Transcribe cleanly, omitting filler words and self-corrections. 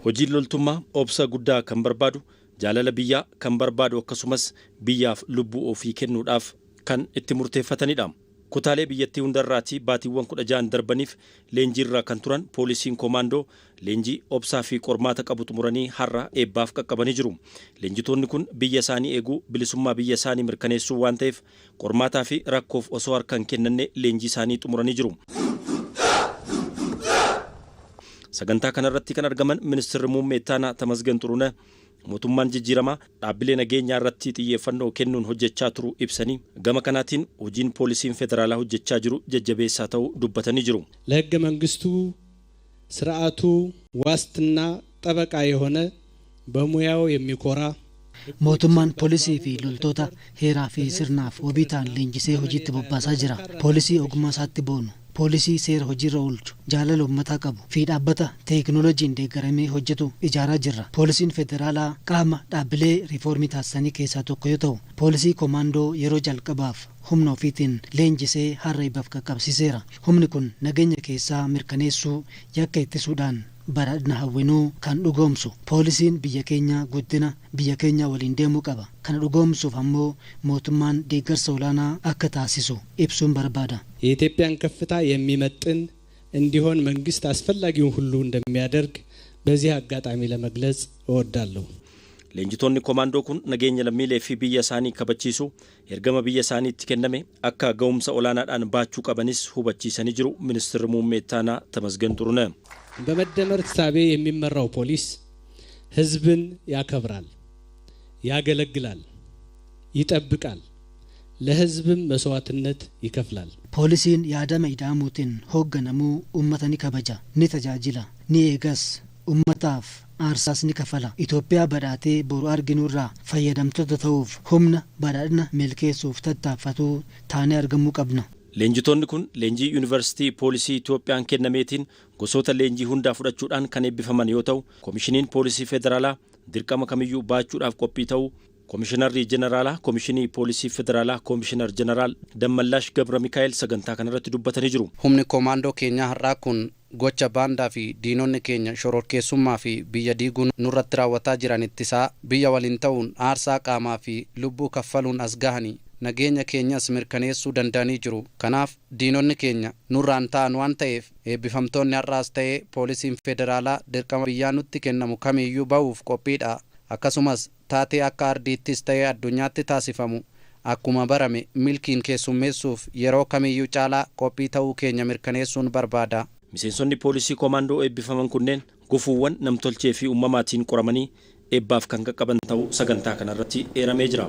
Hojiin loltummaa obsa guddaa kan barbaadu, jaalala biyyaa kan barbaadu akkasumas biyyaaf lubbuu ofii kennuudhaaf kan itti murteeffatanidha. Kutaalee biyyattii hundarraatti baatiiwwan 16 darbaniif leenjii irra kan turan poolisiin komaandoo leenjii obsaa fi qormaata qabu xumuranii har'a eebbaaf qaqqabanii jiru. Leenjitoonni kun biyya isaanii eeguu, bilisummaa biyya isaanii mirkaneessuu waan ta'eef qormaataa fi rakkoof osoo harkaan kennanne leenjii isaanii xumuranii jiru. Sagantaa kanarratti kan argaman Ministeerri Muummee Ittaanaa Tamasgen Xuruunee mootummaan jijjiiramaa dhaabbilee nageenyaa irratti xiyyeeffannoo kennuun hojjechaa turu ibsanii gama kanaatiin hojiin poolisiin federaalaa hojjechaa jiru jajjabeessaa ta'uu dubbatanii jiru. ለሕገ መንግስቱ ስርዓቱ ዋስትና ጠበቃ የሆነ በሙያው የሚኮራ mootummaan poolisii fi loltoota heeraa fi sirnaaf wabiitaan leenjisee hojiitti bobbaasaa jira. Poolisii ogummaa isaatti boonu, poolisii seera hojiirra oolchu, jaalala uummataa qabu fi dhaabbata teekinooloojiin deeggaramee hojjetu ijaaraa jirra. Poolisiin federaalaa qaama dhaabbilee riifoormii taasisanii keessaa tokko yoo ta'u, poolisii komaandoo yeroo jalqabaaf humna ofiitiin leenjisee har'a eebbaaf qaqqabsiiseera. Humni kun nageenya keessaa mirkaneessuu, yakka ittisuudhaan badhaadhina hawwinuu kan dhugoomsu. Poolisiin biyya keenya guddina biyya keenya waliin deemuu qaba. Kana dhugoomsuuf ammoo mootummaan deeggarsa olaanaa akka taasisu ibsuun barbaada. የኢትዮጵያን ከፍታ የሚመጥን እንዲሆን መንግስት አስፈላጊውን ሁሉ እንደሚያደርግ በዚህ አጋጣሚ ለመግለጽ እወዳለሁ። Leenjitoonni komaandoo kun nageenya lammiilee fi biyya isaanii kabachiisu, ergama biyya isaaniitti kenname akka ga'umsa olaanaadhaan baachuu qabanis hubachiisanii jiru. Ministeerri Muummee Ittaanaa Tamasgen Xuruunee በመደመር ተሳቤ የሚመራው ፖሊስ ህዝብን ያከብራል፣ ያገለግላል፣ ይጠብቃል፣ ለህዝብም መስዋዕትነት ይከፍላል። ፖሊሲን ያደመ ኢዳሙትን ሆገነሙ ኡመተኒ ከበጃ ኒ ተጃጅላ ኒ ኤገስ ኡመታፍ አርሳስ ኒ ከፈላ ኢትዮጵያ በዳቴ ቦሩ አርጊኑራ ፈየደምቶተ ተውፍ humna badhaadhina milkeessuuf tattaafatu taanee argamuu qabna. Leenjitoonni kun leenjii yuunivarsiitii poolisii Itoophiyaan kennameetiin gosoota leenjii hundaa fudhachuudhaan kan eebbifaman yoo ta'u, komishiniin poolisii federaalaa dirqama kamiyyuu baachuudhaaf qophii ta'uu komishinarri jeneraalaa komishinii poolisii federaalaa komishinar jeneraal Dammallaash Gabra Mikaa'el sagantaa kanarratti dubbatanii jiru. Humni komaandoo keenyaa har'aa kun gocha baandaa fi diinonni keenya shororkeessummaa fi biyya diiguun nurratti raawwataa jiran ittisaa biyya waliin ta'uun aarsaa qaamaa fi lubbuu kaffaluun as gahanii nageenya keenyas mirkaneessuu danda'anii jiru. Kanaaf diinonni keenya nurraan ta'an waan ta'eef eebbifamtoonni har'aas ta'ee poolisiin federaalaa dirqama biyyaa nutti kennamu kamiyyuu ba'uuf qophiidha. Akkasumas taatee akka ardiittis ta'ee addunyaatti taasifamu akkuma barame milkiin keessummeessuuf yeroo kamiyyuu caalaa qophii ta'uu keenya mirkaneessuun barbaada. Miseensonni poolisii komaandoo eebbifaman kunneen gufuuwwan namtolchee fi uumamaatiin qoramanii eebbaaf kan qaqqaban ta'uu sagantaa kanarratti eeramee jira.